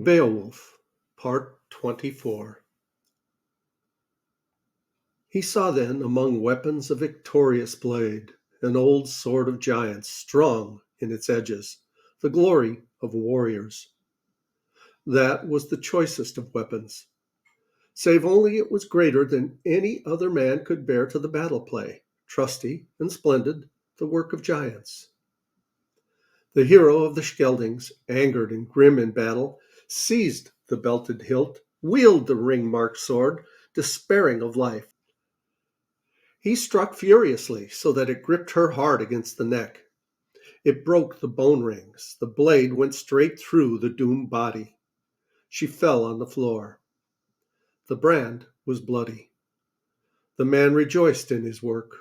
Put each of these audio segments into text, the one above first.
Beowulf, Part 24. He saw then among weapons a victorious blade, an old sword of giants, strong in its edges, the glory of warriors. That was the choicest of weapons, save only it was greater than any other man could bear to the battle play, trusty and splendid, the work of giants. The hero of the Scyldings, angered and grim in battle, seized the belted hilt, wielded the ring-marked sword, despairing of life. He struck furiously, so that it gripped her hard against the neck. It broke the bone rings. The blade went straight through the doomed body. She fell on the floor. The brand was bloody. The man rejoiced in his work.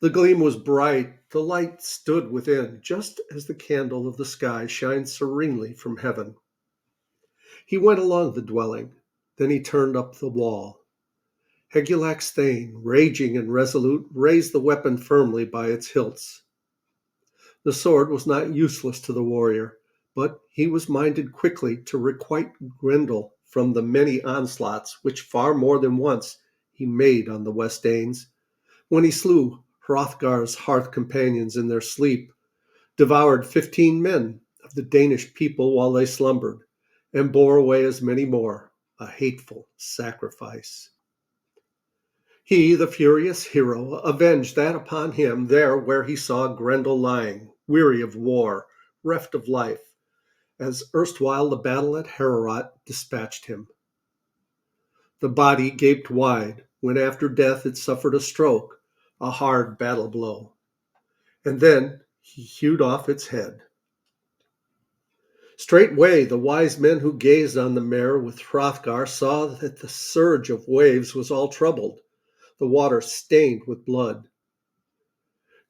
The gleam was bright, the light stood within, just as the candle of the sky shines serenely from heaven. He went along the dwelling, then he turned up the wall. Hygelac Thane, raging and resolute, raised the weapon firmly by its hilts. The sword was not useless to the warrior, but he was minded quickly to requite Grendel from the many onslaughts which far more than once he made on the West Danes, when he slew Hrothgar's hearth companions in their sleep, devoured 15 men of the Danish people while they slumbered, and bore away as many more, a hateful sacrifice. He, the furious hero, avenged that upon him there where he saw Grendel lying, weary of war, reft of life, as erstwhile the battle at Heorot dispatched him. The body gaped wide, when after death it suffered a stroke, a hard battle blow, and then he hewed off its head. Straightway the wise men who gazed on the mare with Hrothgar saw that the surge of waves was all troubled, the water stained with blood.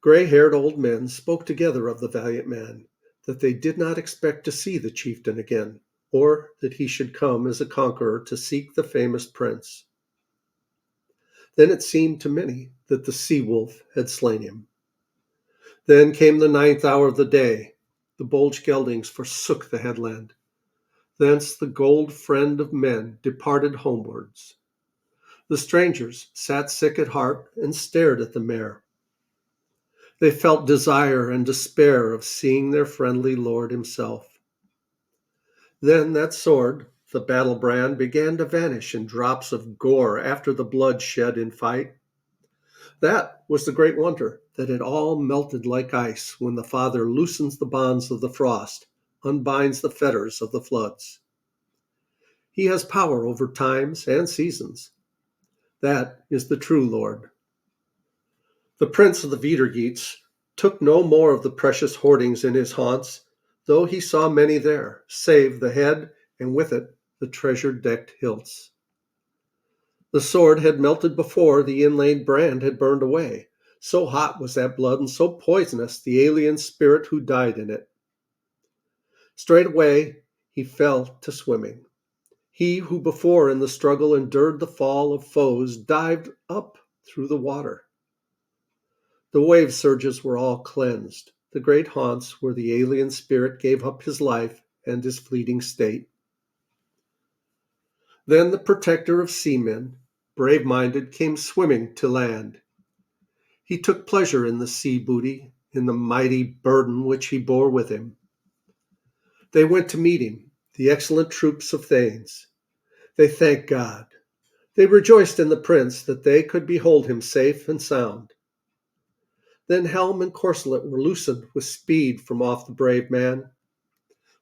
Gray-haired old men spoke together of the valiant man, that they did not expect to see the chieftain again, or that he should come as a conqueror to seek the famous prince. Then it seemed to many that the sea-wolf had slain him. Then came the 9th hour of the day. The bold Scyldings forsook the headland. Thence the gold friend of men departed homewards. The strangers sat sick at heart and stared at the mare. They felt desire and despair of seeing their friendly lord himself. Then that sword, the battle brand, began to vanish in drops of gore after the blood shed in fight. That was the great wonder, that it all melted like ice when the Father loosens the bonds of the frost, unbinds the fetters of the floods. He has power over times and seasons. That is the true Lord. The prince of the Geats took no more of the precious hoardings in his haunts, though he saw many there, save the head, and with it the treasure-decked hilts. The sword had melted before the inlaid brand had burned away. So hot was that blood, and so poisonous the alien spirit who died in it. Straightway he fell to swimming. He who before in the struggle endured the fall of foes dived up through the water. The wave surges were all cleansed, the great haunts where the alien spirit gave up his life and his fleeting state. Then the protector of seamen, brave-minded, came swimming to land. He took pleasure in the sea booty, in the mighty burden which he bore with him. They went to meet him, the excellent troops of thanes. They thanked God. They rejoiced in the prince that they could behold him safe and sound. Then helm and corselet were loosened with speed from off the brave man.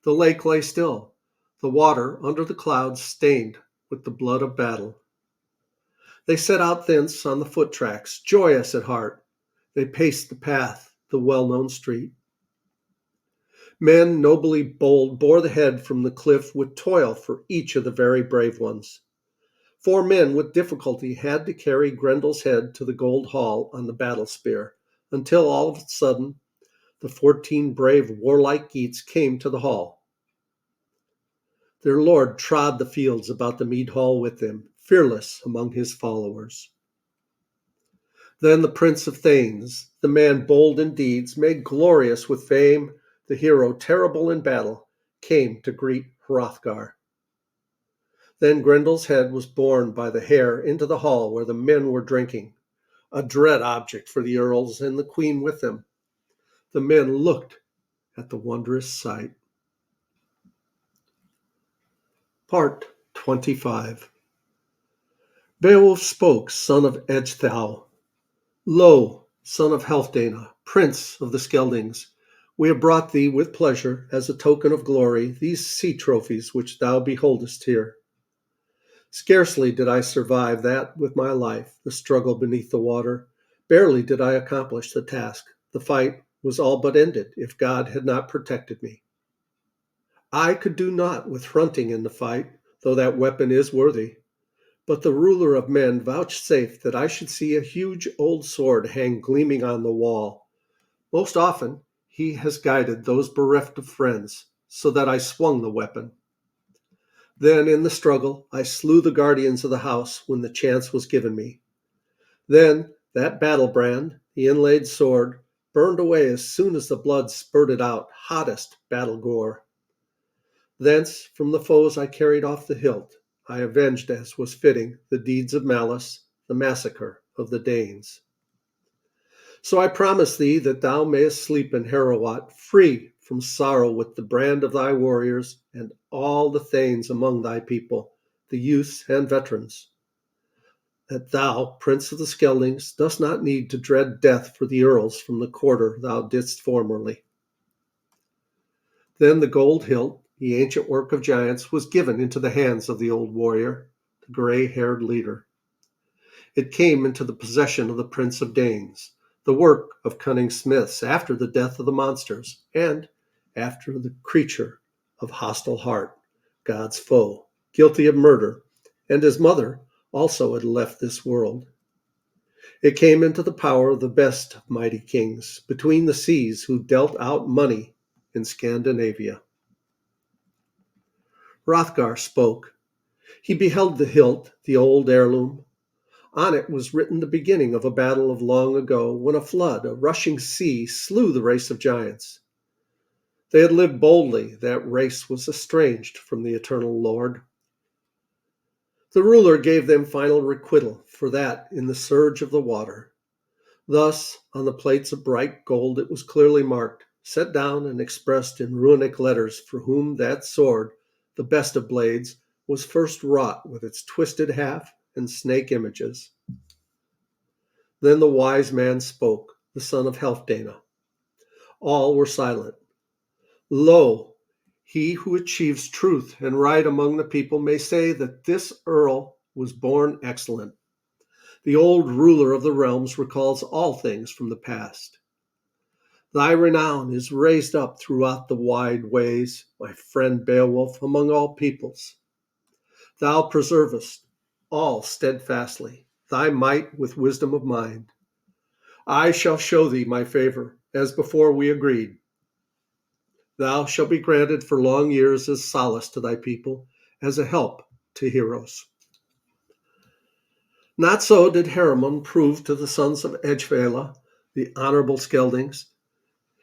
The lake lay still, the water under the clouds stained with the blood of battle. They set out thence on the foot tracks, joyous at heart. They paced the path, the well-known street. Men nobly bold bore the head from the cliff with toil for each of the very brave ones. 4 men with difficulty had to carry Grendel's head to the gold hall on the battle spear, until all of a sudden the 14 brave warlike Geats came to the hall. Their lord trod the fields about the mead hall with them, fearless among his followers. Then the prince of thanes, the man bold in deeds, made glorious with fame, the hero terrible in battle, came to greet Hrothgar. Then Grendel's head was borne by the hair into the hall where the men were drinking, a dread object for the earls and the queen with them. The men looked at the wondrous sight. Part 25. Beowulf spoke, son of Ecgtheow. Lo, son of Healfdene, prince of the Skeldings, we have brought thee with pleasure, as a token of glory, these sea trophies which thou beholdest here. Scarcely did I survive that with my life, the struggle beneath the water. Barely did I accomplish the task. The fight was all but ended, if God had not protected me. I could do naught with Hrunting in the fight, though that weapon is worthy. But the ruler of men vouchsafed that I should see a huge old sword hang gleaming on the wall. Most often he has guided those bereft of friends, so that I swung the weapon. Then in the struggle I slew the guardians of the house when the chance was given me. Then that battle brand, the inlaid sword, burned away as soon as the blood spurted out, hottest battle gore. Thence from the foes I carried off the hilt. I avenged, as was fitting, the deeds of malice, the massacre of the Danes. So I promise thee that thou mayest sleep in Heorot, free from sorrow with the brand of thy warriors and all the thanes among thy people, the youths and veterans. That thou, prince of the Skeldings, dost not need to dread death for the earls from the quarter thou didst formerly. Then the gold hilt, the ancient work of giants, was given into the hands of the old warrior, the gray-haired leader. It came into the possession of the Prince of Danes, the work of cunning smiths after the death of the monsters, and after the creature of hostile heart, God's foe, guilty of murder, and his mother also had left this world. It came into the power of the best of mighty kings between the seas who dealt out money in Scandinavia. Hrothgar spoke. He beheld the hilt, the old heirloom. On it was written the beginning of a battle of long ago, when a flood, a rushing sea, slew the race of giants. They had lived boldly, that race was estranged from the eternal Lord. The ruler gave them final requital for that in the surge of the water. Thus, on the plates of bright gold it was clearly marked, set down and expressed in runic letters, for whom that sword, the best of blades, was first wrought with its twisted half and snake images. Then the wise man spoke, the son of Healfdene. All were silent. Lo, he who achieves truth and right among the people may say that this earl was born excellent. The old ruler of the realms recalls all things from the past. Thy renown is raised up throughout the wide ways, my friend Beowulf, among all peoples. Thou preservest all steadfastly, thy might with wisdom of mind. I shall show thee my favor, as before we agreed. Thou shalt be granted for long years as solace to thy people, as a help to heroes. Not so did Heremon prove to the sons of Ecgtheow, the honorable Skeldings.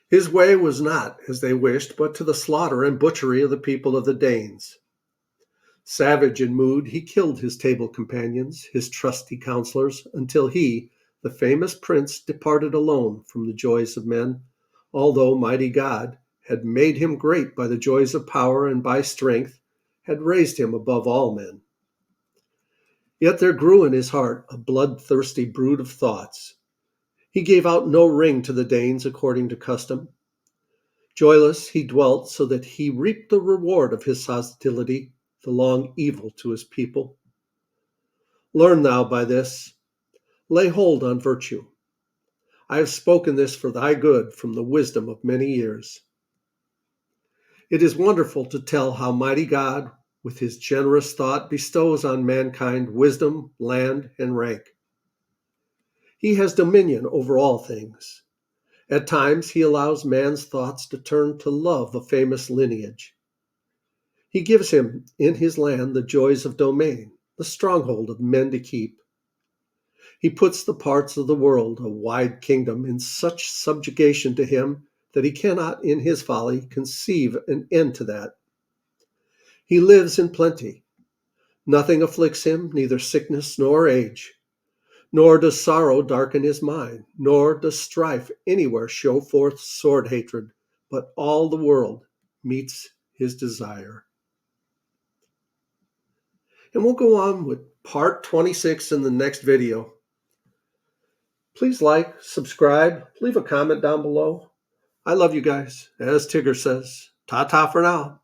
His way was not as they wished, but to the slaughter and butchery of the people of the Danes. Savage in mood, he killed his table companions, his trusty counselors, until he, the famous prince, departed alone from the joys of men, although mighty God had made him great by the joys of power and by strength, had raised him above all men. Yet there grew in his heart a bloodthirsty brood of thoughts. He gave out no ring to the Danes according to custom. Joyless he dwelt, so that he reaped the reward of his hostility, the long evil to his people. Learn thou by this, lay hold on virtue. I have spoken this for thy good from the wisdom of many years. It is wonderful to tell how mighty God, with his generous thought, bestows on mankind wisdom, land, and rank. He has dominion over all things. At times he allows man's thoughts to turn to love a famous lineage. He gives him in his land the joys of domain, the stronghold of men to keep. He puts the parts of the world, a wide kingdom, in such subjugation to him that he cannot in his folly conceive an end to that. He lives in plenty. Nothing afflicts him, neither sickness nor age. Nor does sorrow darken his mind, nor does strife anywhere show forth sword hatred, but all the world meets his desire. And we'll go on with part 26 in the next video. Please like, subscribe, leave a comment down below. I love you guys. As Tigger says, ta-ta for now.